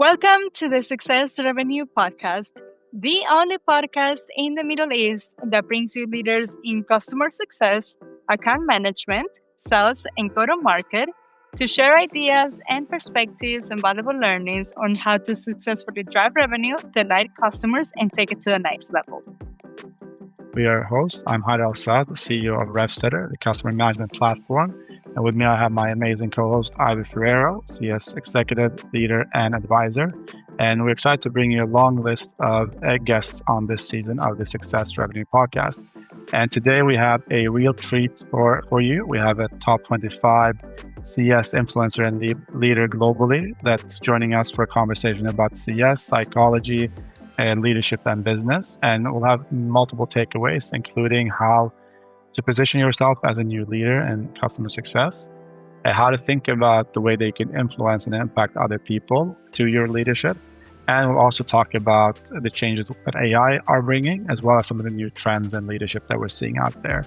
Welcome to the Success Revenue Podcast, the only podcast in the Middle East that brings you leaders in customer success, account management, sales, and go to market to share ideas and perspectives and valuable learnings on how to successfully drive revenue, delight customers, and take it to the next level. We are your host. I'm Haidar Al-Saad, CEO of RevSetter, the customer management platform. And with me, I have my amazing co-host, Ivy Ferrero, CS executive, leader, and advisor. And we're excited to bring you a long list of guests on this season of the Success Revenue Podcast. And today we have a real treat for you. We have a top 25 CS influencer and leader globally that's joining us for a conversation about CS, psychology, and leadership and business. And we'll have multiple takeaways, including how to position yourself as a new leader in customer success, and how to think about the way they can influence and impact other people through your leadership. And we'll also talk about the changes that AI are bringing, as well as some of the new trends in leadership that we're seeing out there.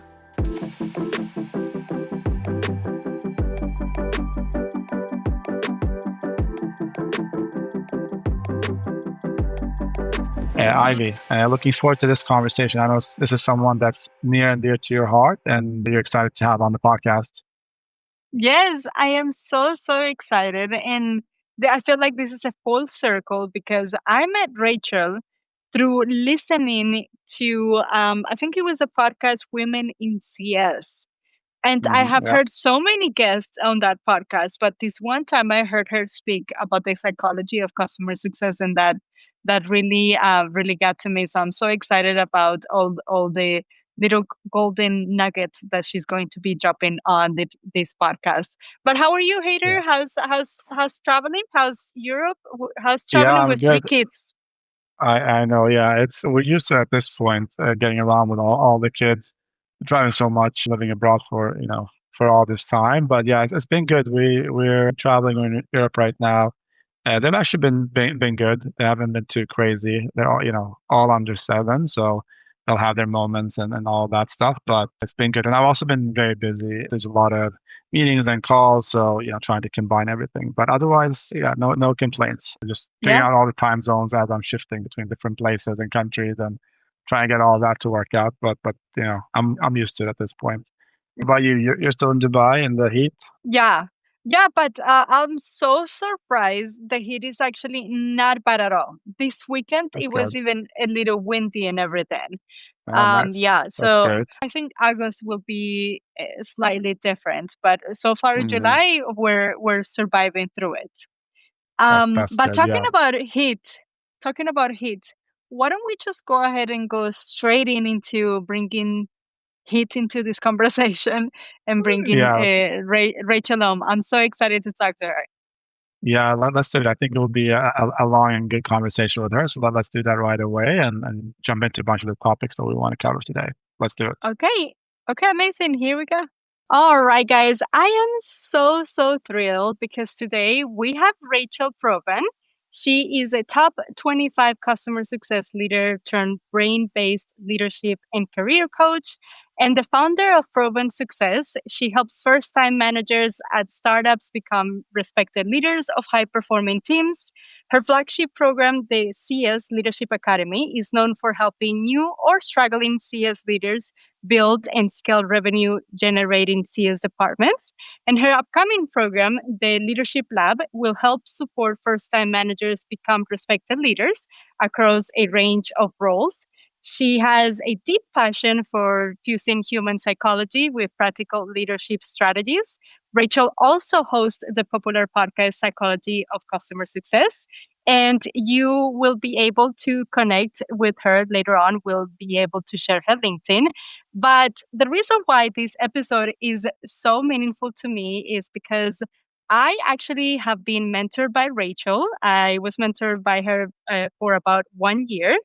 Ivy, looking forward to this conversation. I know this is someone that's near and dear to your heart, and you're excited to have on the podcast. Yes, I am so excited. And I feel like this is a full circle because I met Rachel through listening to, I think it was a podcast, Women in CS. And I have heard so many guests on that podcast, but this one time I heard her speak about the psychology of customer success, and that really got to me. So I'm so excited about all the little golden nuggets that she's going to be dropping on this podcast. But how are you, Hader? Yeah. How's traveling? How's Europe? How's traveling with good. 3 kids? I know. Yeah, we're used to at this point getting around with all the kids, driving so much, living abroad for all this time. But yeah, it's been good. We're traveling. We're in Europe right now. They've actually been good. They haven't been too crazy. They're all under 7, so they'll have their moments and all that stuff. But it's been good, and I've also been very busy. There's a lot of meetings and calls, so trying to combine everything. But otherwise, no complaints. Just figuring out all the time zones as I'm shifting between different places and countries and trying to get all that to work out. But I'm used to it at this point. What about you? You're still in Dubai in the heat? Yeah. Yeah, but I'm so surprised the heat is actually not bad at all. This weekend, That's it was good. even a little windy and everything. Nice. Yeah, That's so great. I think August will be slightly different, but so far in July, we're surviving through it. That's But good. Yeah. talking about heat, why don't we just go ahead and go straight into bringing heat into this conversation and bringing Yeah. Rachel home. I'm so excited to talk to her. Yeah. Let's do it. I think it will be a long and good conversation with her. So let's do that right away and jump into a bunch of the topics that we want to cover today. Let's do it. Okay. Okay, amazing. Here we go. All right, guys. I am so thrilled because today we have Rachel Provan. She is a top 25 customer success leader turned brain-based leadership and career coach and the founder of Provan Success. She helps first-time managers at startups become respected leaders of high-performing teams. Her flagship program, the CS Leadership Academy, is known for helping new or struggling CS leaders build and scale revenue generating CS departments. And her upcoming program, the Leadership Lab, will help support first time managers become respected leaders across a range of roles. She has a deep passion for fusing human psychology with practical leadership strategies. Rachel also hosts the popular podcast Psychology of Customer Success, and you will be able to connect with her later on. We'll be able to share her LinkedIn. But the reason why this episode is so meaningful to me is because I actually have been mentored by Rachel. I was mentored by her for about 1 year.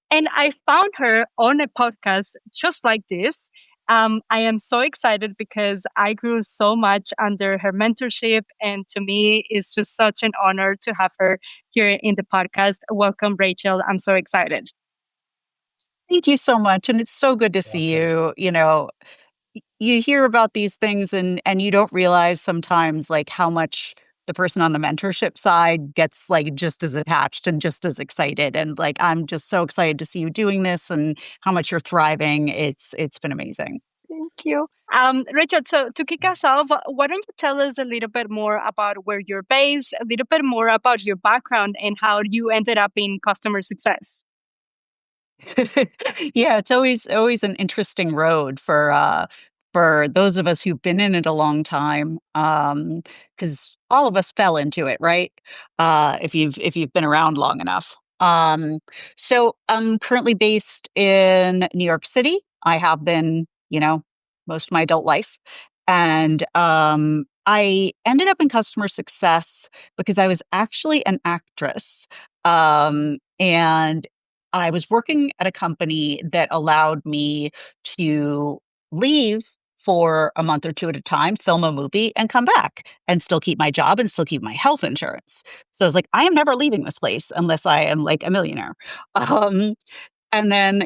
And I found her on a podcast just like this. I am so excited because I grew so much under her mentorship. And to me, it's just such an honor to have her here in the podcast. Welcome, Rachel. I'm so excited. Thank you so much. And it's so good to see you. You hear about these things and you don't realize sometimes like how much the person on the mentorship side gets like just as attached and just as excited. And like, I'm just so excited to see you doing this and how much you're thriving. It's been amazing. Thank you. Richard, so to kick us off, why don't you tell us a little bit more about where you're based, a little bit more about your background and how you ended up in customer success? Yeah, it's always an interesting road for those of us who've been in it a long time, because all of us fell into it, right? If you've been around long enough. So I'm currently based in New York City. I have been, most of my adult life, and I ended up in customer success because I was actually an actress. And I was working at a company that allowed me to leave for a month or two at a time, film a movie, and come back and still keep my job and still keep my health insurance. So I was like, I am never leaving this place unless I am like a millionaire. Um, and then,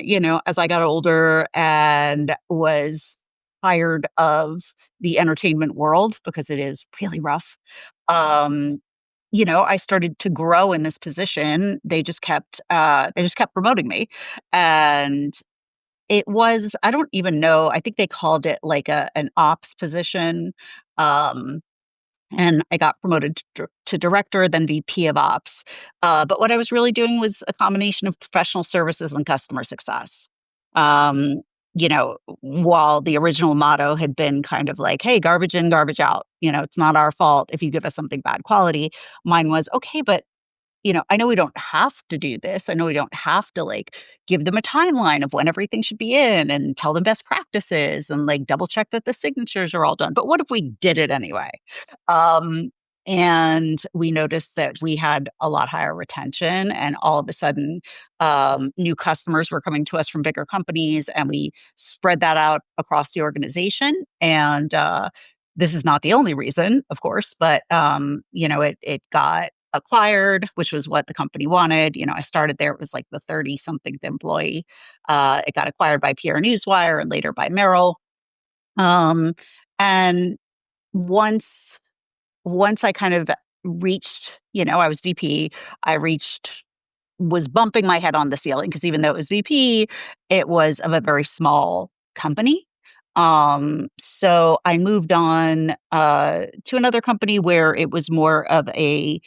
as I got older and was tired of the entertainment world because it is really rough, um, I started to grow in this position. They just kept promoting me. And it was, I don't even know, I think they called it like an ops position. Um, and I got promoted to director, then VP of ops. But what I was really doing was a combination of professional services and customer success. Um, while the original motto had been kind of like, hey, garbage in, garbage out. It's not our fault if you give us something bad quality. Mine was, okay, but I know we don't have to do this. I know we don't have to like give them a timeline of when everything should be in and tell them best practices and like double check that the signatures are all done. But what if we did it anyway? Um, and we noticed that we had a lot higher retention, and all of a sudden, new customers were coming to us from bigger companies, and we spread that out across the organization. And this is not the only reason, of course, but it got acquired, which was what the company wanted. I started there, it was like the 30 something employee. It got acquired by PR Newswire and later by Merrill. Um, and once once I kind of reached, I was VP, I reached was bumping my head on the ceiling because even though it was VP, it was of a very small company. So I moved on to another company where it was more of a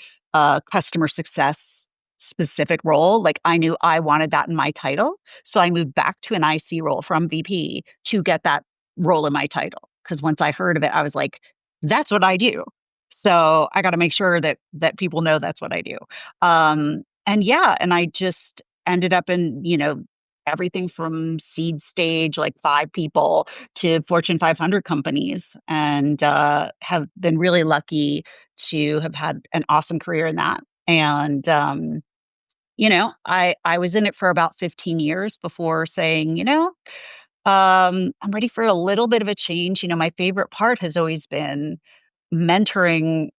customer success specific role. Like I knew I wanted that in my title. So I moved back to an IC role from VP to get that role in my title. Because once I heard of it, I was like, that's what I do. So I got to make sure that people know that's what I do. And yeah, and I just ended up in, everything from seed stage, like 5 people, to Fortune 500 companies, and have been really lucky to have had an awesome career in that. And, I was in it for about 15 years before saying, I'm ready for a little bit of a change. My favorite part has always been mentoring,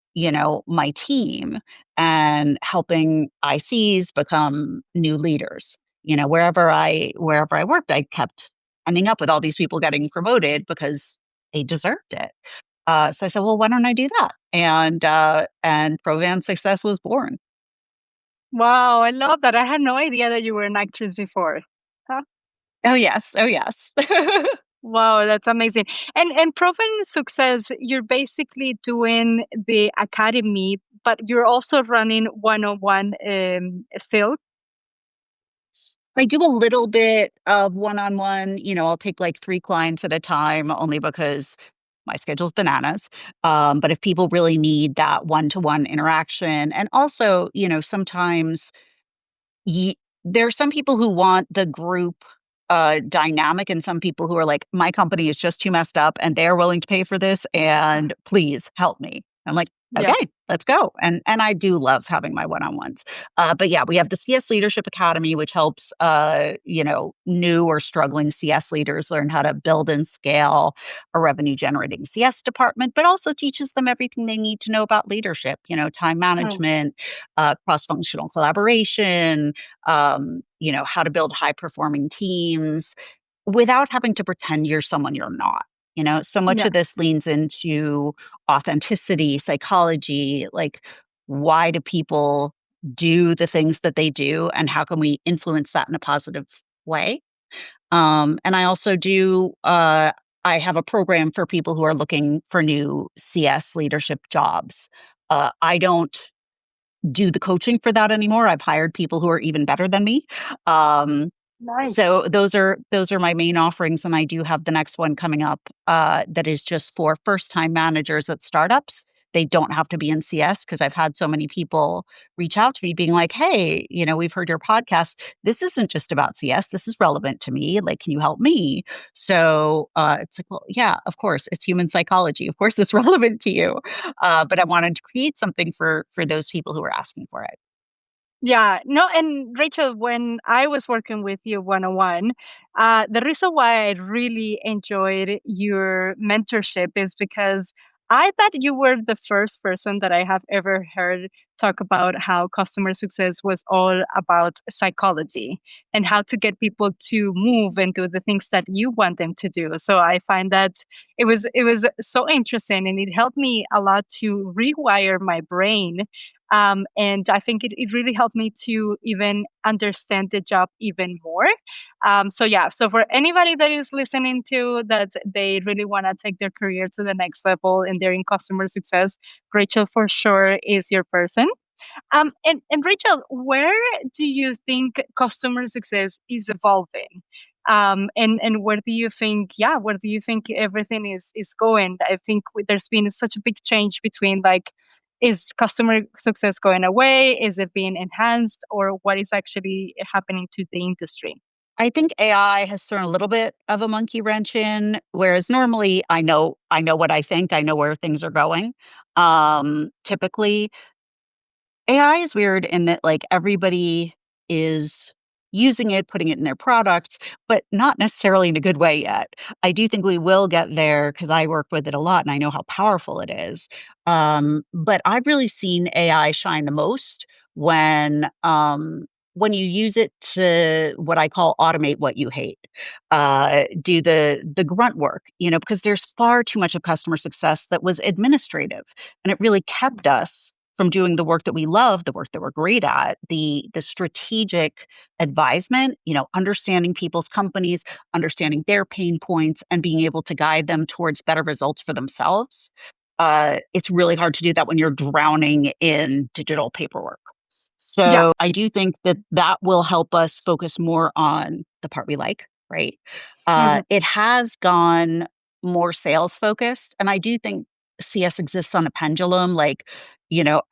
my team and helping ICs become new leaders. Wherever I worked, I kept ending up with all these people getting promoted because they deserved it. So I said, well, why don't I do that? And Provan Success was born. Wow, I love that. I had no idea that you were an actress before. Huh? Oh yes, oh yes. Wow, that's amazing. And Proven Success, you're basically doing the academy, but you're also running one-on-one still. I do a little bit of one-on-one. I'll take like 3 clients at a time only because my schedule's bananas. But if people really need that one-to-one interaction, and also, sometimes Ye there are some people who want the group, dynamic, and some people who are like, "My company is just too messed up, and they're willing to pay for this, and please help me." I'm like, Yeah. "Okay, let's go." And I do love having my one-on-ones. But yeah, we have the CS Leadership Academy, which helps, new or struggling CS leaders learn how to build and scale a revenue-generating CS department, but also teaches them everything they need to know about leadership, time Mm. management, cross-functional collaboration, how to build high performing teams without having to pretend you're someone you're not. So much Yeah. of this leans into authenticity, psychology, like why do people do the things that they do and how can we influence that in a positive way? And I also I have a program for people who are looking for new CS leadership jobs. I don't do the coaching for that anymore. I've hired people who are even better than me. Um, Nice. so those are my main offerings, and I do have the next one coming up that is just for first time managers at startups. They don't have to be in CS because I've had so many people reach out to me being like, "Hey, we've heard your podcast. This isn't just about CS. This is relevant to me. Like, can you help me?" So it's like, well, yeah, of course, it's human psychology. Of course, it's relevant to you. But I wanted to create something for those people who are asking for it. Yeah, no, and Rachel, when I was working with you one-on-one, the reason why I really enjoyed your mentorship is because I thought you were the first person that I have ever heard talk about how customer success was all about psychology and how to get people to move and do the things that you want them to do. So I find that it was so interesting, and it helped me a lot to rewire my brain, and I think it really helped me to even understand the job even more. So yeah, so for anybody that is listening to that, they really want to take their career to the next level and they're in customer success, Rachel for sure is your person. And Rachel, where do you think customer success is evolving? And where do you think, yeah, where do you think everything is going? I think there's been such a big change between like, is customer success going away? Is it being enhanced, or what is actually happening to the industry? I think AI has thrown a little bit of a monkey wrench in, whereas normally I know what I think, I know where things are going. Typically, AI is weird in that like everybody is using it, putting it in their products, but not necessarily in a good way yet. I do think we will get there because I work with it a lot and I know how powerful it is. But I've really seen AI shine the most when you use it to what I call automate what you hate, do the grunt work, because there's far too much of customer success that was administrative, and it really kept us from doing the work that we love, the work that we're great at, the strategic advisement, understanding people's companies, understanding their pain points, and being able to guide them towards better results for themselves. It's really hard to do that when you're drowning in digital paperwork. Yeah. So I do think that that will help us focus more on the part we like, right? Hmm. It has gone more sales focused, and I do think CS exists on a pendulum. Like,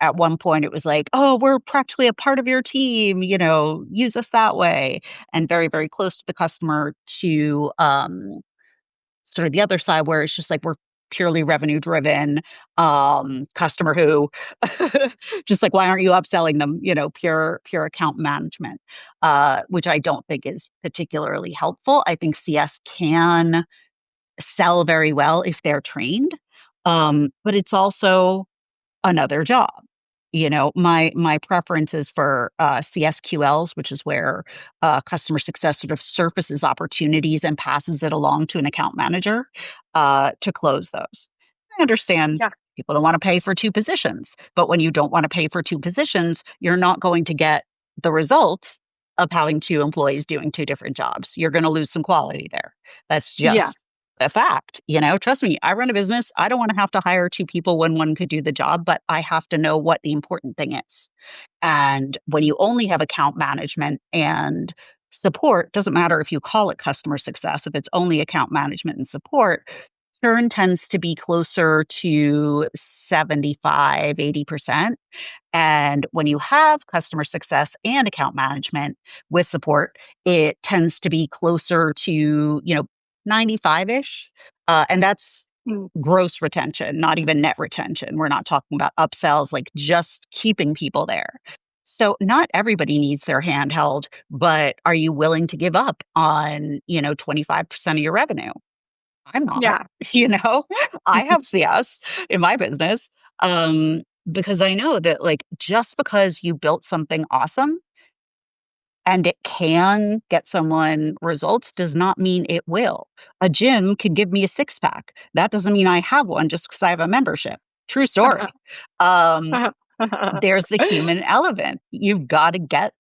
at one point it was like, oh, we're practically a part of your team, use us that way, and very, very close to the customer to sort of the other side where it's just like we're purely revenue driven, customer who just like why aren't you upselling them, pure account management, which I don't think is particularly helpful. I think CS can sell very well if they're trained, but it's also another job. My preference is for CSQLs, which is where customer success sort of surfaces opportunities and passes it along to an account manager to close those. I understand Yeah. people don't want to pay for two positions, but when you don't want to pay for two positions, you're not going to get the result of having two employees doing two different jobs. You're going to lose some quality there. That's Yeah. just a fact. Trust me, I run a business. I don't want to have to hire two people when one could do the job, but I have to know what the important thing is. And when you only have account management and support, doesn't matter if you call it customer success, if it's only account management and support, churn tends to be closer to 75, 80%. And when you have customer success and account management with support, it tends to be closer to, 95-ish. And that's Mm. gross retention, not even net retention. We're not talking about upsells, like just keeping people there. So not everybody needs their hand held, but are you willing to give up on, 25% of your revenue? I'm not, Yeah. you know, I have CS in my business, because I know that like just because you built something awesome and it can get someone results does not mean it will. A gym could give me a six pack. That doesn't mean I have one just because I have a membership. True story. Um, there's the human element. You've got to get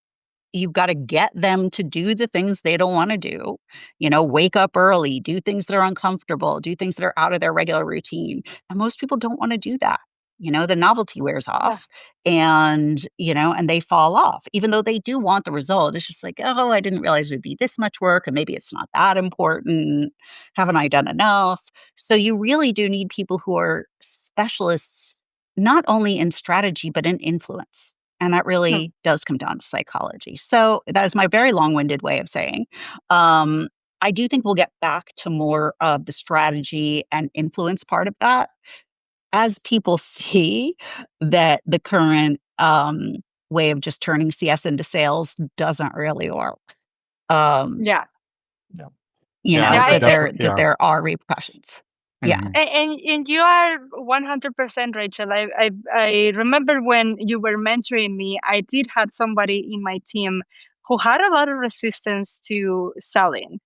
them to do the things they don't want to do. Wake up early, do things that are uncomfortable, do things that are out of their regular routine. And most people don't want to do that. The novelty wears Yeah. off and they fall off, even though they do want the result. It's just like, oh, I didn't realize it would be this much work, and maybe it's not that important. Haven't I done enough? So you really do need people who are specialists, not only in strategy, but in influence. And that Hmm. really does come down to psychology. So that is my very long-winded way of saying, I do think we'll get back to more of the strategy and influence part of that as people see that the current way of just turning CS into sales doesn't really work. Um, Yeah. Yeah. Yeah, Yeah. I that definitely. that Yeah. there are repercussions. Yeah. Mhm. And you are 100% Rachel. I remember when you were mentoring me, I did had somebody in my team who had a lot of resistance to selling.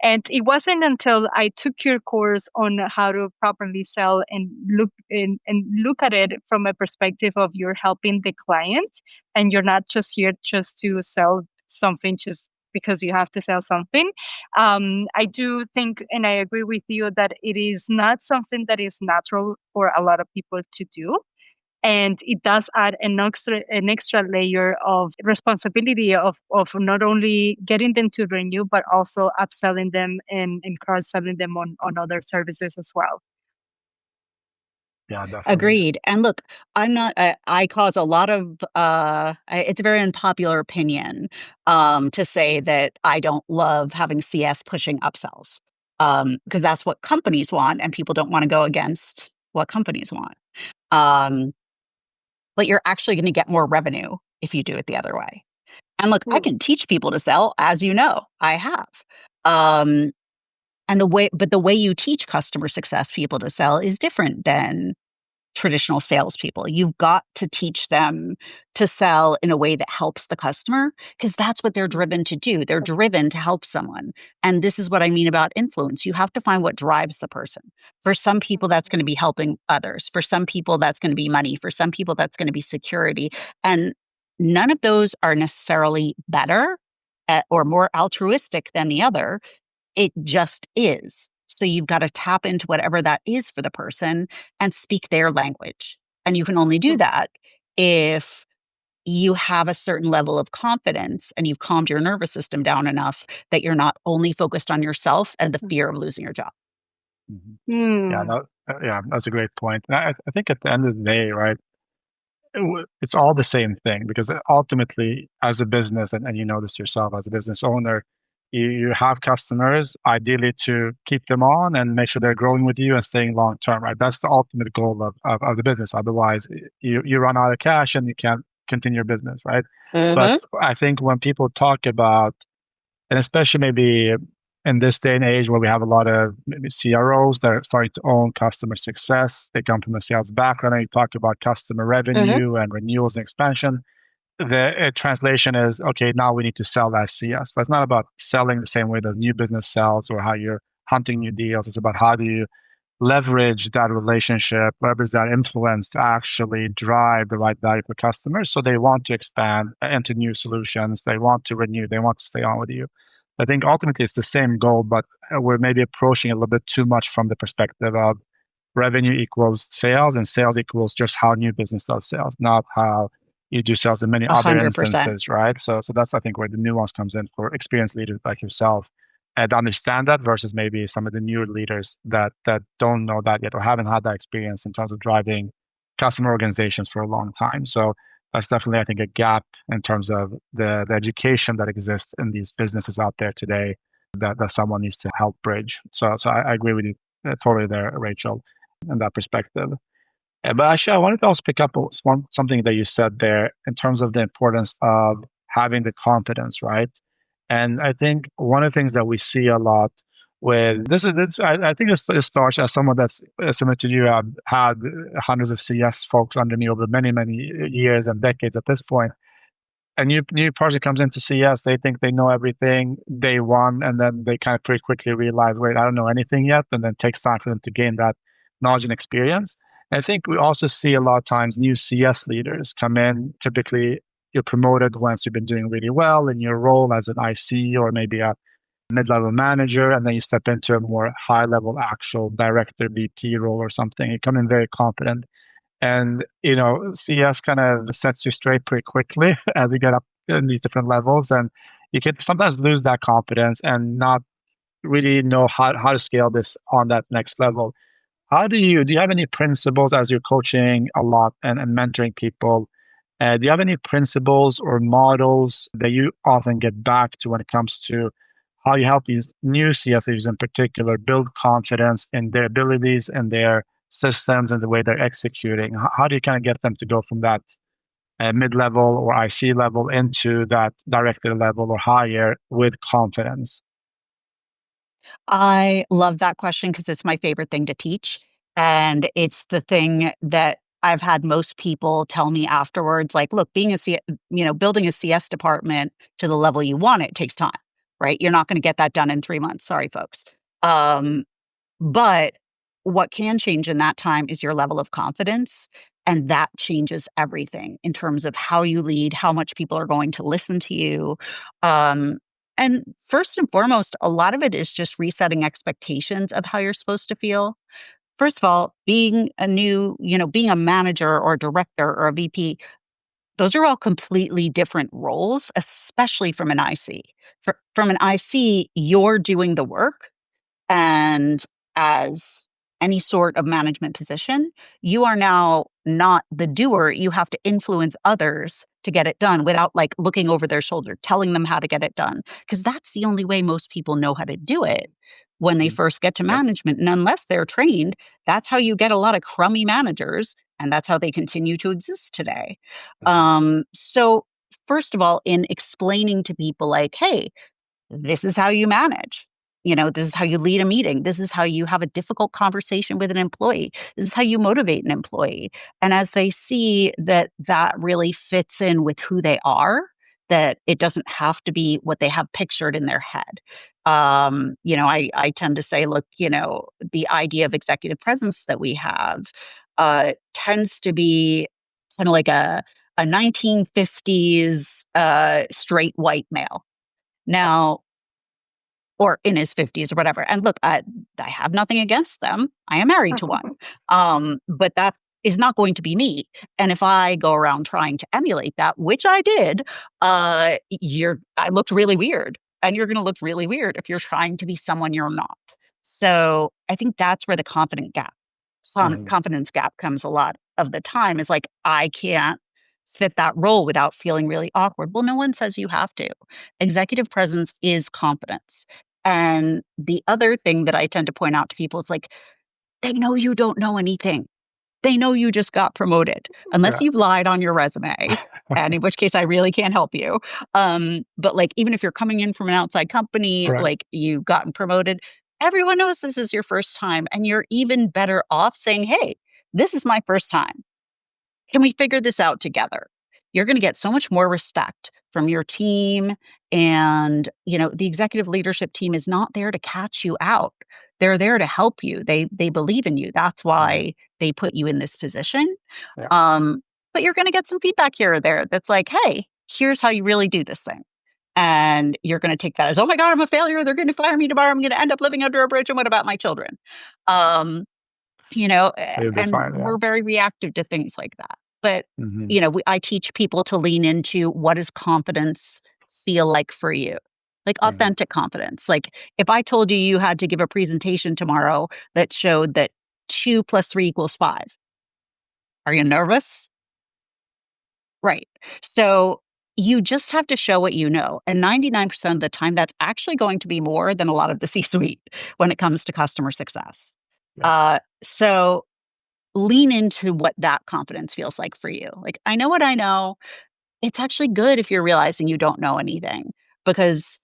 And it wasn't until I took your course on how to properly sell and look at it from a perspective of you're helping the client and you're not just here just to sell something just because you have to sell something. I do think, and I agree with you, that it is not something that is natural for a lot of people to do. And it does add an extra layer of responsibility of not only getting them to renew, but also upselling them and cross-selling them on other services as well. Yeah, definitely. Agreed. And look, I'm not, I cause a lot of, it's a very unpopular opinion to say that I don't love having CS pushing upsells because that's what companies want, and people don't want to go against what companies want. Um, but you're actually going to get more revenue if you do it the other way. And look, I Mm, can teach people to sell, as you know, I have. Um, but the way you teach customer success people to sell is different than traditional salespeople. You've got to teach them to sell in a way that helps the customer because that's what they're mm, driven to do. They're so, driven to help someone. And this is what I mean about influence. You have to find what drives the person. For some people, that's going to be helping others. For some people, that's going to be money. For some people, that's going to be security. And none of those are necessarily better or more altruistic than the other. It just is. So you've got to tap into whatever that is for the person and speak their language. And you can only do mm, that if you have a certain level of confidence and you've calmed your nervous system down enough that you're not only focused on yourself and the mm, fear of losing your job. Mhm. Yeah, mm, yeah, that's a great point. And I think at the end of the day, right, it's all the same thing because ultimately, as a business, and you know this yourself as a business owner, you have customers, ideally to keep them on and make sure they're growing with you and staying long term, right? That's the ultimate goal of the business. Otherwise, you run out of cash and you can't continue your business, right? But Mm-hmm. I think when people talk about, and especially maybe in this day and age where we have a lot of maybe CROs that are starting to own customer success, they come from a sales background and you talk about customer Mm-hmm. revenue and renewals and expansion. The translation is okay, now we need to sell that CS, but it's not about selling the same way that new business sells or how you're hunting new deals. It's about how do you leverage that relationship, leverage that influence to actually drive the right value for customers. So they want to expand into new solutions. They want to renew. They want to stay on with you. I think ultimately it's the same goal, but we're maybe approaching it a little bit too much from the perspective of revenue equals sales and sales equals just how new business does sales, not how you do sales in many other 100%. instances, right? So that's I think where the nuance comes in for experienced leaders like yourself and understand that versus maybe some of the newer leaders that don't know that yet or haven't had that experience in terms of driving customer organizations for a long time. So that's definitely I think a gap in terms of the education that exists in these businesses out there today that someone needs to help bridge. So I agree with you totally there, Rachel, in that perspective. But actually, I wanted to also pick up on something that you said there in terms of the importance of having the confidence, right? And I think one of the things that we see a lot with I think it starts as someone that's similar to you. I've had hundreds of CS folks under me over many, many years and decades at this point. a new person comes into CS, they think they know everything day one, and then they kind of pretty quickly realize, wait, I don't know anything yet, and then it takes time for them to gain that knowledge and experience. And I think we also see a lot of times new CS leaders come in. Typically, you're promoted once you've been doing really well in your role as an IC or maybe a mid-level manager, and then you step into a more high-level actual director, VP role or something. You come in very confident. And, CS kind of sets you straight pretty quickly as you get up in these different levels. And you can sometimes lose that confidence and not really know how to scale this on that next level. Do you have any principles as you're coaching a lot and mentoring people? Do you have any principles or models that you often get back to when it comes to how you help these new CSEs in particular build confidence in their abilities and their systems and the way they're executing? How do you kind of get them to go from that mid-level or IC level into that director level or higher with confidence? I love that question because it's my favorite thing to teach, and it's the thing that I've had most people tell me afterwards, like, "Look, building a CS department to the level you want it takes time, right? You're not gonna get that done in 3 months. Sorry, folks." Um, but what can change in that time is your level of confidence, and that changes everything in terms of how you lead, how much people are going to listen to you. Um, and first and foremost, a lot of it is just resetting expectations of how you're supposed to feel. First of all, being a manager or a director or a VP, those are all completely different roles, especially from an IC. From an IC, you're doing the work, and as any sort of management position, you are now not the doer. You have to influence others to get it done without like looking over their shoulder, telling them how to get it done. Because that's the only way most people know how to do it when they Mhm. first get to Yep. management. And unless they're trained, that's how you get a lot of crummy managers. And that's how they continue to exist today. Mhm. So, first of all, in explaining to people, like, hey, this is how you manage. This is how you lead a meeting. This is how you have a difficult conversation with an employee. This is how you motivate an employee. And as they see that that really fits in with who they are, that it doesn't have to be what they have pictured in their head. I tend to say, look, the idea of executive presence that we have tends to be kind of like a 1950s straight white male. Now, or in his 50s or whatever. And look, I have nothing against them. I am married to one. But that is not going to be me. And if I go around trying to emulate that, which I did, I looked really weird. And you're going to look really weird if you're trying to be someone you're not. So I think that's where the Mhm. confidence gap comes a lot of the time is like, I can't fit that role without feeling really awkward. Well, no one says you have to. Executive presence is confidence. And the other thing that I tend to point out to people is like, they know you don't know anything. They know you just got promoted, unless Yeah. you've lied on your resume, and in which case I really can't help you. But like, even if you're coming in from an outside company, Right. like you've gotten promoted, everyone knows this is your first time, and you're even better off saying, "Hey, this is my first time. Can we figure this out together?" You're going to get so much more respect from your team. And, the executive leadership team is not there to catch you out. They're there to help you. They believe in you. That's Mhm. why they put you in this position. Yeah. Um, but you're going to get some feedback here or there that's like, hey, here's how you really do this thing. And you're going to take that as, oh my God, I'm a failure. They're going to fire me tomorrow. I'm going to end up living under a bridge. And what about my children? Um, You'll be and fine. Yeah. we're very reactive to things like that. But, Mhm. I teach people to lean into what does confidence feel like for you? Like Mhm. authentic confidence. Like if I told you you had to give a presentation tomorrow that showed that 2 plus 3 equals 5, are you nervous? Right. So you just have to show what you know. And 99% of the time, that's actually going to be more than a lot of the C suite when it comes to customer success. Yeah. So lean into what that confidence feels like for you. Like, I know what I know. It's actually good if you're realizing you don't know anything because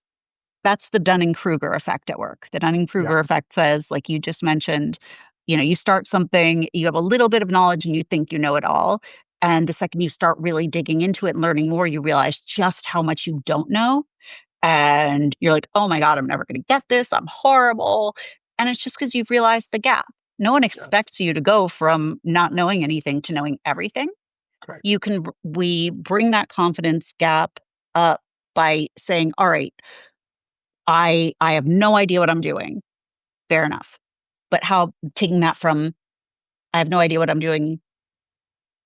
that's the Dunning-Kruger effect at work. The Yeah. Dunning-Kruger effect says, like you just mentioned, you start something, you have a little bit of knowledge and you think you know it all. And the second you start really digging into it and learning more, you realize just how much you don't know. And you're like, oh my God, I'm never going to get this. I'm horrible. And it's just because you've realized the gap. No one Yes. expects you to go from not knowing anything to knowing everything. Correct. We bring that confidence gap up by saying, all right, I have no idea what I'm doing. Fair enough. But how taking that from, I have no idea what I'm doing,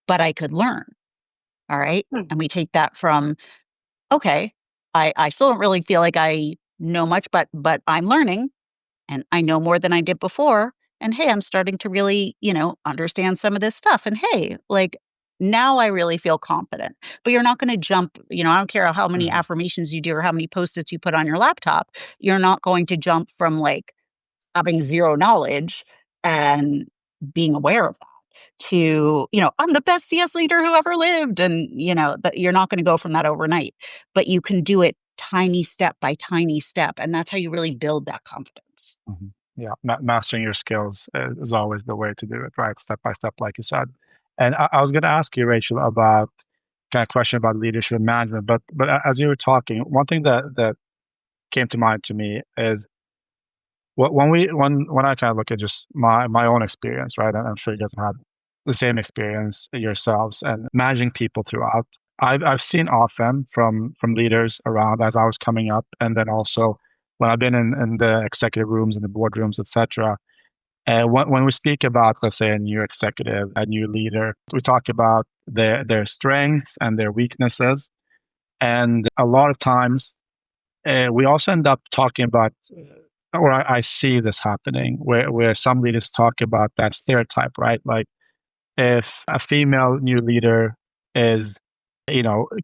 but I could learn. All right. Hmm. And we take that from, okay, I still don't really feel like I know much, but I'm learning and I know more than I did before. And hey, I'm starting to really, understand some of this stuff. And hey, like now I really feel confident. But you're not going to jump, I don't care how many Mhm. affirmations you do or how many post-its you put on your laptop. You're not going to jump from like having zero knowledge and being aware of that to, I'm the best CS leader who ever lived. And, that you're not going to go from that overnight, but you can do it tiny step by tiny step. And that's how you really build that confidence. Mhm. Yeah, mastering your skills is always the way to do it, right? Step by step, like you said. And I was going to ask you, Rachel, about kind of question about leadership and management, but as you were talking, one thing that came to mind to me is when I kind of look at just my own experience, right? And I'm sure you guys have had the same experience yourselves and managing people throughout. I've seen often from leaders around as I was coming up, and then also when I've been in the executive rooms and the boardrooms, etc. And when we speak about, let's say, a new executive, a new leader, we talk about their strengths and their weaknesses, and a lot of times we also end up talking about, or I see this happening, where some leaders talk about that stereotype, right? Like if a female new leader is,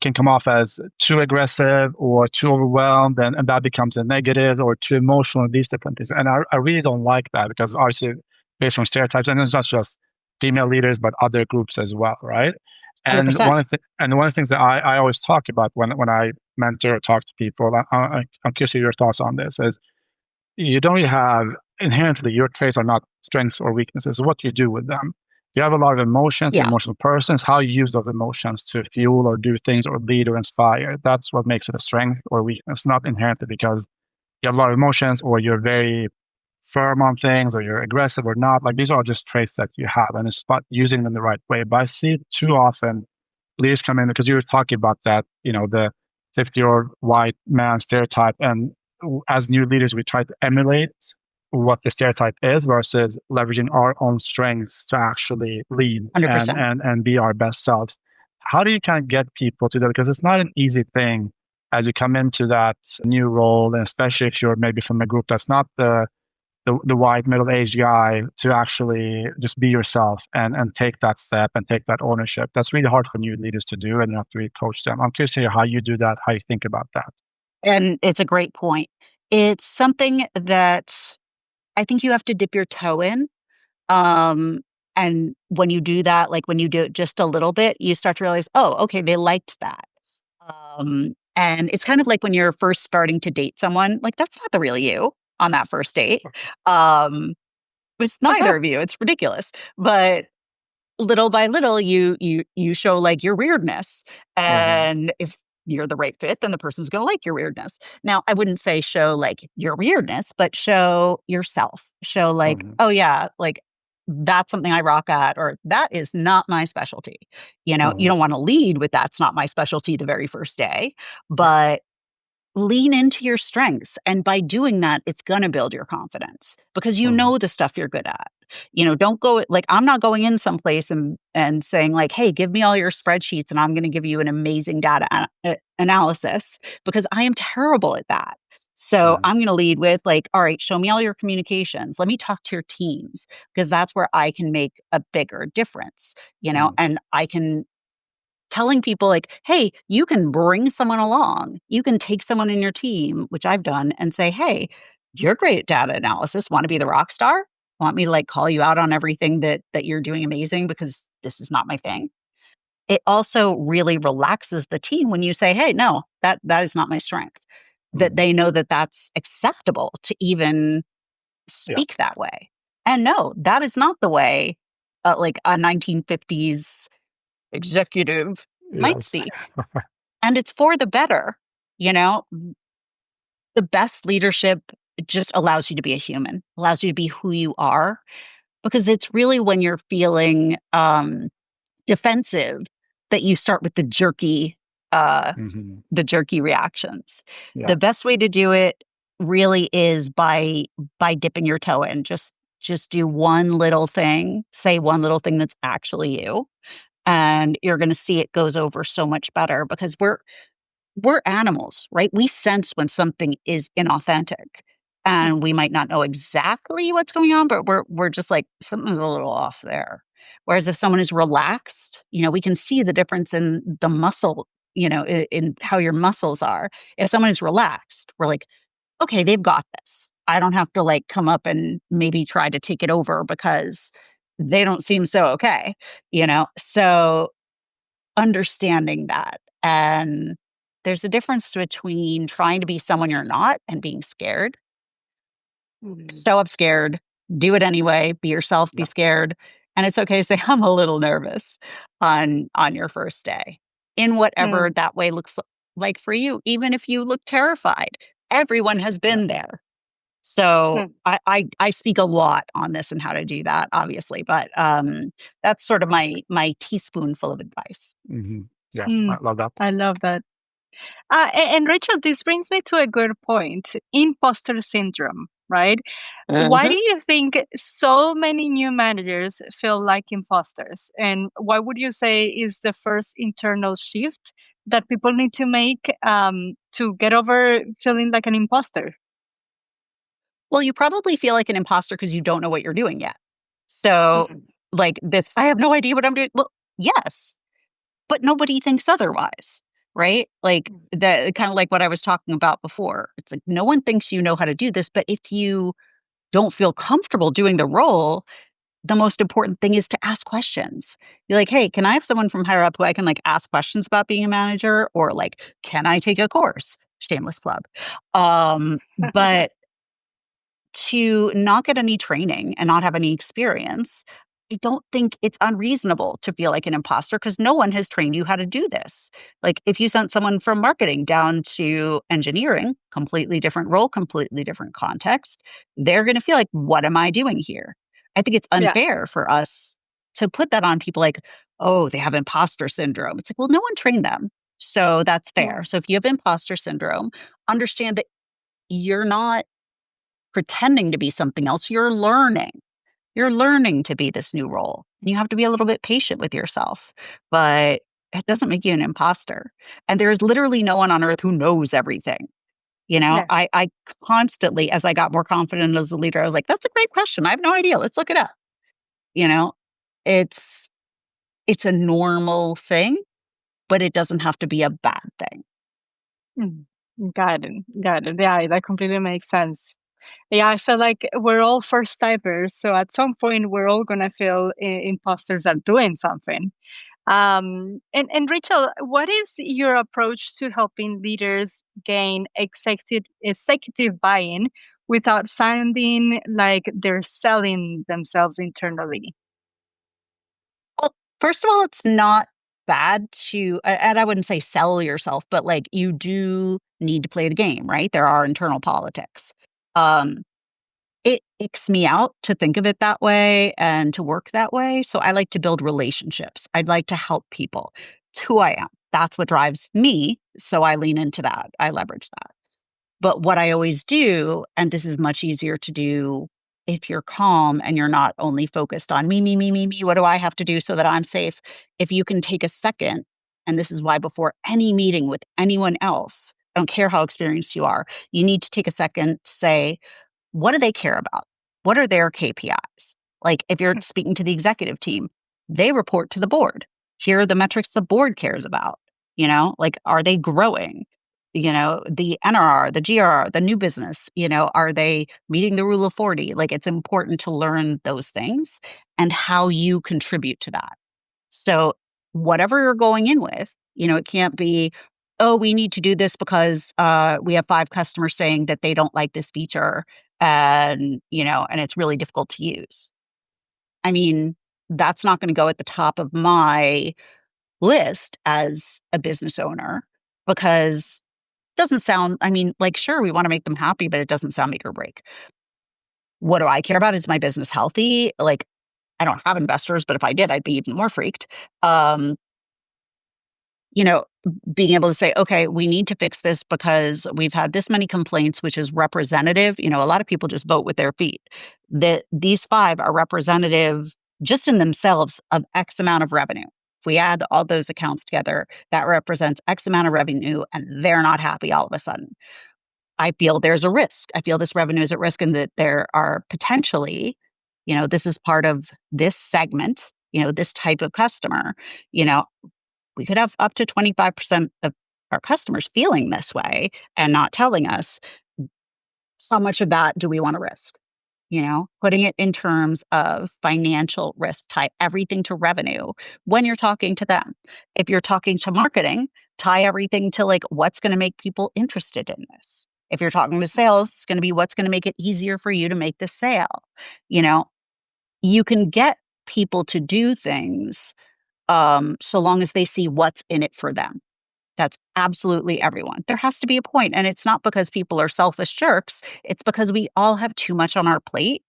can come off as too aggressive or too overwhelmed, and that becomes a negative, or too emotional, and these different things. And I really don't like that because obviously, based on stereotypes, and it's not just female leaders, but other groups as well, right? And 100%. one of the things that I always talk about when I mentor or talk to people, I'm curious of your thoughts on this, is you don't really have inherently your traits are not strengths or weaknesses. What you do with them. You have a lot of emotions, you're Yeah, emotional persons, how you use those emotions to fuel or do things or lead or inspire. That's what makes it a strength or weakness, not inherently because you have a lot of emotions or you're very firm on things or you're aggressive or not. Like these are just traits that you have, and it's about using them the right way. But I see it too often leaders come in because you were talking about that, the 50-year-old white man stereotype. And as new leaders, we try to emulate what the stereotype is versus leveraging our own strengths to actually lead and 100%. and be our best selves. How do you kind of get people to that? Because it's not an easy thing as you come into that new role, and especially if you're maybe from a group that's not the white middle-aged guy, to actually just be yourself and take that step and take that ownership. That's really hard for new leaders to do, and you have to really coach them. I'm curious to hear how you do that, how you think about that. And it's a great point. It's something that I think you have to dip your toe in. Um, and when you do that, like when you do it just a little bit, you start to realize, oh, okay, they liked that. And it's kind of like when you're first starting to date someone, like that's not the real you on that first date. Um, it's neither of you. It's ridiculous. But little by little you show like your weirdness, Hmm. and if you're the right fit, then the person's going to like your weirdness. Now I wouldn't say show like your weirdness, but show yourself, show like, Hmm. oh yeah, like that's something I rock at, or that is not my specialty. You Hmm. don't want to lead with that's not my specialty the very first day, Yeah. but lean into your strengths. And by doing that, it's going to build your confidence because you Hmm. know the stuff you're good at. Don't go like I'm not going in someplace and saying like, "Hey, give me all your spreadsheets and I'm going to give you an amazing data analysis," because I am terrible at that. So, Hmm. I'm going to lead with like, "All right, show me all your communications. Let me talk to your teams because that's where I can make a bigger difference." Hmm. And I can telling people like, "Hey, you can bring someone along. You can take someone in your team," which I've done, and say, "Hey, you're great at data analysis. Want to be the rock star? Want me to like call you out on everything that you're doing amazing because this is not my thing." It also really relaxes the team when you say, "Hey, no, that is not my strength." That Hmm. they know that that's acceptable to even Yeah. speak that way. And no, that is not the way like a 1950s executive might Yes. see. And it's for the better. You know, the best leadership just allows you to be a human, allows you to be who you are, because it's really when you're feeling defensive that you start with uh, Hmm. the jerky reactions. Yeah. The best way to do it really is by dipping your toe in. Just do one little thing, say one little thing that's actually you, and you're going to see it goes over so much better because we're animals, right? We sense when something is inauthentic. And we might not know exactly what's going on, but we're just like something's a little off there. Whereas if someone is relaxed, we can see the difference in the muscle, in how your muscles are. If someone is relaxed, we're like, okay, they've got this. I don't have to like come up and maybe try to take it over because they don't seem so okay. So understanding that. And there's a difference between trying to be someone you're not and being scared. Mm. Show up scared, do it anyway, be yourself, be Yeah. scared. And it's okay to say, I'm a little nervous on your first day. In whatever Mm. that way looks like for you, even if you look terrified. Everyone has Yeah. been there. So Mm. I speak a lot on this and how to do that, obviously, but that's sort of my teaspoonful of advice. Hmm. Yeah. I Mm. love that. I love that. And Rachel, this brings me to a good point, imposter syndrome, right? Why do Mhm. you think so many new managers feel like imposters? And what would you say is the first internal shift that people need to make to get over feeling like an imposter? Well, you probably feel like an imposter because you don't know what you're doing yet. So, Mm. like this, I have no idea what I'm doing. Well, yes, but nobody thinks otherwise, right? Like Mm. the kind of like what I was talking about before. It's like no one thinks you know how to do this, but if you don't feel comfortable doing the role, the most important thing is to ask questions. You're like, hey, can I have someone from higher up who I can like ask questions about being a manager? Or like, can I take a course? Shameless plug. But to not get any training and not have any experience, I don't think it's unreasonable to feel like an imposter because no one has trained you how to do this. Like if you sent someone from marketing down to engineering, completely different role, completely different context, they're going to feel like, what am I doing here? I think it's Yeah. unfair for us to put that on people like, oh, they have imposter syndrome. It's like, well, no one trained them. So that's fair. Mm. So if you have imposter syndrome, understand that you're not pretending to be something else. You're learning. You're learning to be this new role. And you have to be a little bit patient with yourself. But it doesn't make you an imposter. And there is literally no one on earth who knows everything. Yeah. I constantly, as I got more confident as a leader, I was like, that's a great question. I have no idea. Let's look it up. You know, it's it's a normal thing, but it doesn't have to be a bad thing. Mm. Got it. Got it. Yeah, that completely makes sense. Yeah, I feel like we're all first timers, so at some point we're all gonna feel imposters are doing something. And Rachel, what is your approach to helping leaders gain executive buy-in without sounding like they're selling themselves internally? Well, first of all, it's not bad to and I wouldn't say sell yourself, but, like, you do need to play the game, right? There are internal politics. Um, it icks me out to think of it that way and to work that way, so I like to build relationships. I'd like to help people. It's who I am. That's what drives me, so I lean into that. I leverage that. But what I always do, and this is much easier to do if you're calm and you're not only focused on me, me, me, me, me, what do I have to do so that I'm safe? If you can take a second, and this is why before any meeting with anyone else, I don't care how experienced you are, you need to take a second to say, what do they care about? What are their KPIs? Like if you're speaking to the executive team, they report to the board. Here are the metrics the board cares about. Like are they growing? The NRR, the GRR, the new business, are they meeting the rule of 40? Like it's important to learn those things and how you contribute to that. So, whatever you're going in with, it can't be, oh, we need to do this because we have 5 customers saying that they don't like this feature and it's really difficult to use. I mean, that's not going to go at the top of my list as a business owner because it doesn't sound, I mean, like, sure, we want to make them happy, but it doesn't sound make or break. What do I care about? Is my business healthy? Like, I don't have investors, but if I did, I'd be even more freaked. Um, you know, being able to say, okay, we need to fix this because we've had this many complaints, which is representative. A lot of people just vote with their feet. That these five are representative just in themselves of X amount of revenue. If we add all those accounts together, that represents X amount of revenue, and they're not happy all of a sudden. I feel there's a risk. I feel this revenue is at risk, and that there are potentially, this is part of this segment, this type of customer, you know, we could have up to 25% of our customers feeling this way and not telling us. How much of that do we want to risk? Putting it in terms of financial risk, tie everything to revenue when you're talking to them. If you're talking to marketing, tie everything to like what's going to make people interested in this. If you're talking to sales, it's going to be what's going to make it easier for you to make the sale. You know, you can get people to do things so long as they see what's in it for them. That's absolutely everyone. There has to be a point, and it's not because people are selfish jerks. It's because we all have too much on our plate.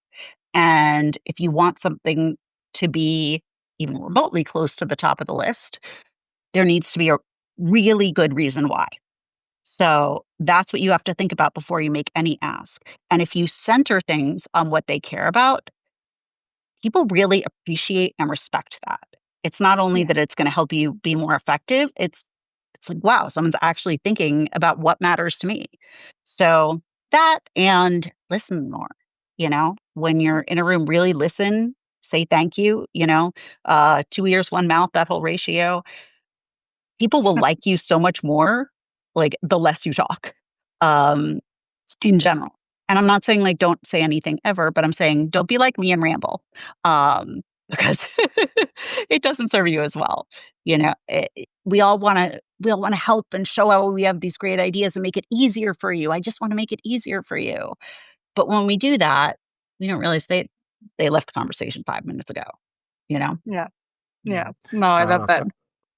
And if you want something to be even remotely close to the top of the list, there needs to be a really good reason why. So that's what you have to think about before you make any ask. And if you center things on what they care about, people really appreciate and respect that. It's not only Yeah. that it's going to help you be more effective, it's like, wow, someone's actually thinking about what matters to me. So that, and listen more, when you're in a room, really listen, say thank you, 2 ears, one mouth, that whole ratio. People will like you so much more, like the less you talk. Um, in general. And I'm not saying like don't say anything ever, but I'm saying don't be like me and ramble, because it doesn't serve you as well. We all want to help and show how we have these great ideas and make it easier for you. I just want to make it easier for you. But when we do that, we don't realize they left the conversation 5 minutes ago. You know. Yeah. Yeah. Mm. No, I love That's that.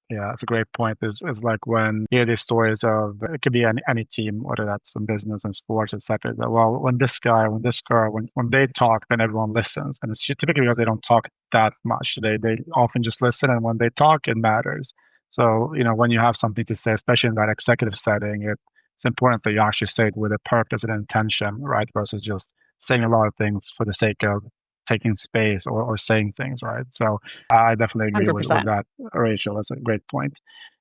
Yeah, that's a great point. Is like when you hear these stories of it could be any team, whether that's in business and sports, etc. That, well, when this guy, when this girl, when they talk, then everyone listens, and it's typically because they don't talk that much. They often just listen, and when they talk, it matters. So when you have something to say, especially in that executive setting, it's important that you actually say it with a purpose and intention, right? Versus just saying a lot of things for the sake of taking space or saying things, right? So I definitely agree with 100%. that, Rachel. That's a great point.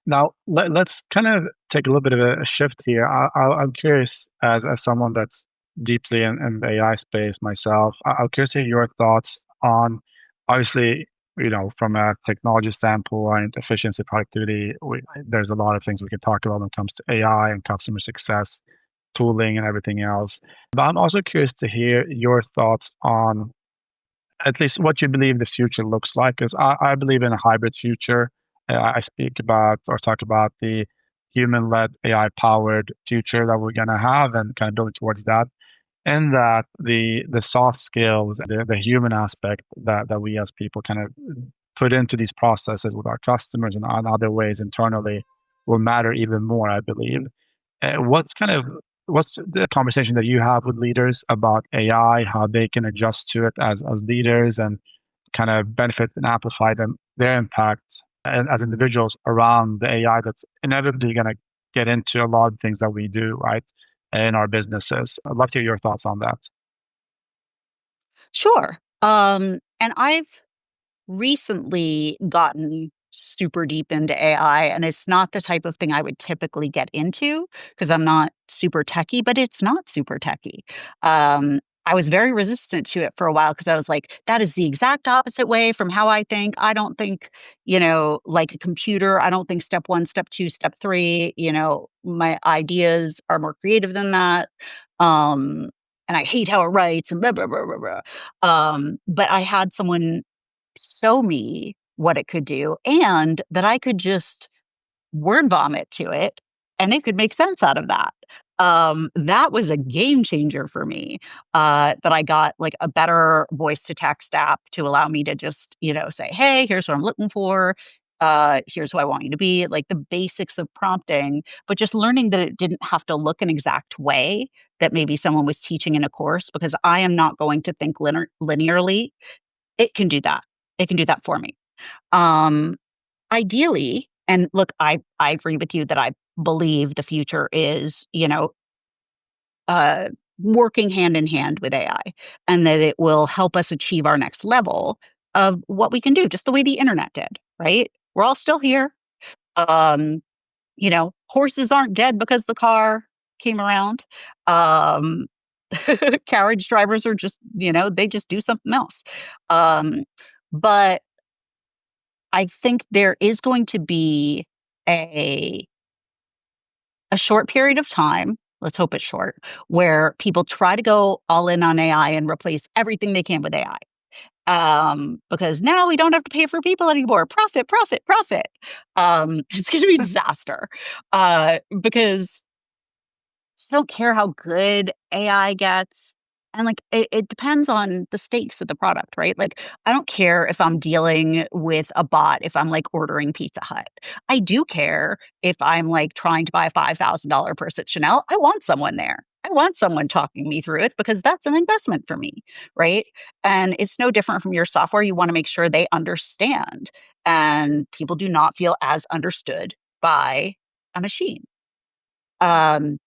Now, let's kind of take a little bit of a shift here. I'm curious, as someone that's deeply in the AI space myself, I'm curious to hear your thoughts on, obviously, from a technology standpoint, efficiency, productivity, there's a lot of things we can talk about when it comes to AI and customer success, tooling, and everything else. But I'm also curious to hear your thoughts on at least what you believe the future looks like, because I believe in a hybrid future. I speak about or talk about the human-led AI-powered future that we're going to have and kind of building towards that. And that the soft skills, the human aspect that we as people kind of put into these processes with our customers and on other ways internally will matter even more, I believe. What's the conversation that you have with leaders about AI, how they can adjust to it as leaders and kind of benefit and amplify their impact and as individuals around the AI that's inevitably going to get into a lot of things that we do, right, in our businesses. I'd love to hear your thoughts on that. Sure. And I've recently gotten super deep into AI, and it's not the type of thing I would typically get into because I'm not super techy, but it's not super techy. I was very resistant to it for a while because I was like, that is the exact opposite way from how I think. I don't think, like a computer. I don't think step one, step two, step three, my ideas are more creative than that. Um, and I hate how it writes and blah, blah, blah, blah, blah. But I had someone show me what it could do and that I could just word vomit to it and it could make sense out of that. That was a game changer for me. That I got like a better voice to text app to allow me to just, say, hey, here's what I'm looking for. Here's who I want you to be, like the basics of prompting, but just learning that it didn't have to look an exact way that maybe someone was teaching in a course, because I am not going to think linearly. It can do that. It can do that for me. Um, Ideally, and look, I agree with you that I believe the future is, uh, working hand in hand with AI, and that it will help us achieve our next level of what we can do, just the way the internet did, right? We're all still here. Um, Horses aren't dead because the car came around. Um, Carriage drivers are just, they just do something else. Um, but I think there is going to be a a short period of time, let's hope it's short, where people try to go all in on AI and replace everything they can with AI. Because now we don't have to pay for people anymore. Profit, profit, profit. It's going to be a disaster. Because I don't care how good AI gets. And like, it depends on the stakes of the product, right? Like, I don't care if I'm dealing with a bot, if I'm like ordering Pizza Hut. I do care if I'm like trying to buy a $5,000 purse at Chanel. I want someone there. I want someone talking me through it, because that's an investment for me, right? And it's no different from your software. You want to make sure they understand, and people do not feel as understood by a machine. Um,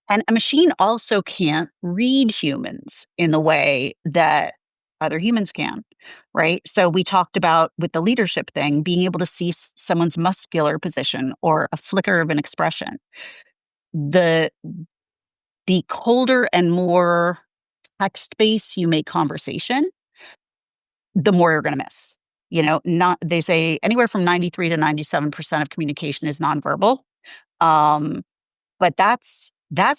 and a machine also can't read humans in the way that other humans can, right? So we talked about, with the leadership thing, being able to see someone's muscular position or a flicker of an expression. The the colder and more text-based you make conversation, the more you're going to miss. Not, they say anywhere from 93 to 97% of communication is nonverbal. Um, But that's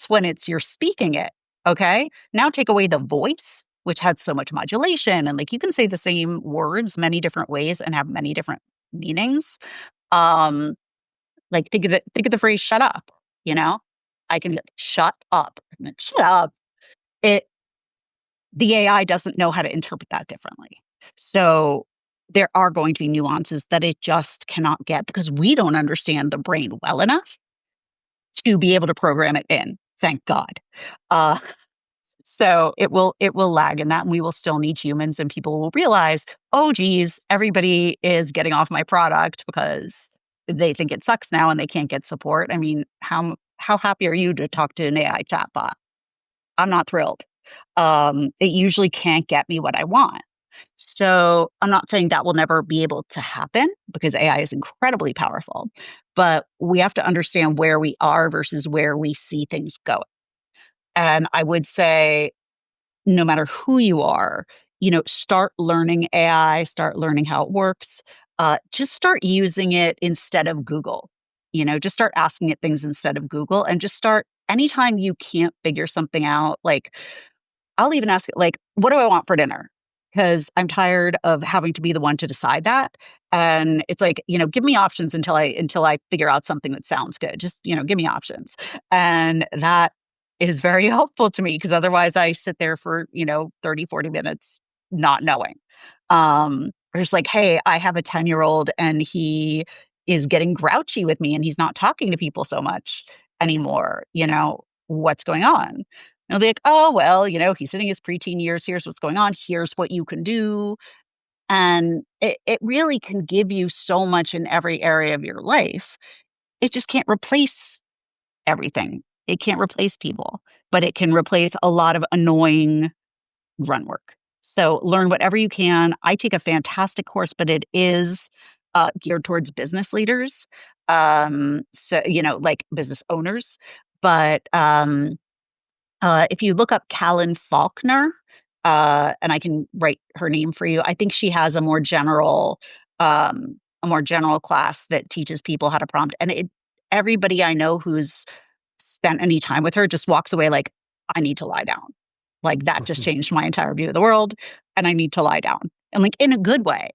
when it's you're speaking it, okay? Now take away the voice, which had so much modulation, and, like, you can say the same words many different ways and have many different meanings. Um, like, think of the phrase "shut up," you know? I can be like, "Shut up." And then, "Shut up." It The AI doesn't know how to interpret that differently. So, there are going to be nuances that it just cannot get, because we don't understand the brain well enough to be able to program it in, thank God. Uh, so it will lag in that, and we will still need humans, and people will realize, "Oh, geez, everybody is getting off my product because they think it sucks now and they can't get support." I mean, how happy are you to talk to an AI chatbot? I'm not thrilled. It usually can't get me what I want. So I'm not saying that will never be able to happen, because AI is incredibly powerful, but we have to understand where we are versus where we see things going. And I would say, no matter who you are, start learning AI, start learning how it works. Just start using it instead of Google. Just start asking it things instead of Google, and just start anytime you can't figure something out. Like, I'll even ask it, like, "What do I want for dinner?" Because I'm tired of having to be the one to decide that. And it's like, give me options until I figure out something that sounds good. Just, give me options. And that is very helpful to me, because otherwise I sit there for, 30, 40 minutes not knowing. Or just like, "Hey, I have a 10-year-old and he is getting grouchy with me and he's not talking to people so much anymore. What's going on?" It'll be like, "Oh, well, he's hitting his preteen years. Here's what's going on. Here's what you can do." And it really can give you so much in every area of your life. It just can't replace everything. It can't replace people, but it can replace a lot of annoying grunt work. So learn whatever you can. I take a fantastic course, but it is geared towards business leaders. So, like business owners. But if you look up Callan Faulkner, and I can write her name for you, I think she has a more general class that teaches people how to prompt. And everybody I know who's spent any time with her just walks away like, "I need to lie down. Like, that just changed my entire view of the world, and I need to lie down." And, like, in a good way.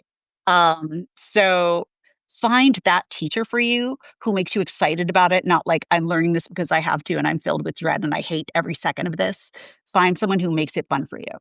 So find that teacher for you who makes you excited about it, not like, "I'm learning this because I have to, and I'm filled with dread, and I hate every second of this." Find someone who makes it fun for you.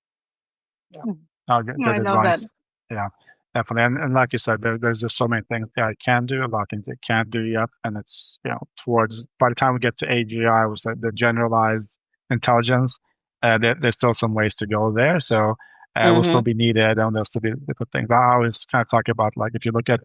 Oh, good, I good love that. advice. Yeah. Definitely. And like you said, there's just so many things AI can do, a lot of things it can't do yet. And it's, towards, by the time we get to AGI, was like the generalized intelligence, there's still some ways to go there. So it will still Hmm. be needed and there'll still be different things. I always kind of talk about, like, if you look at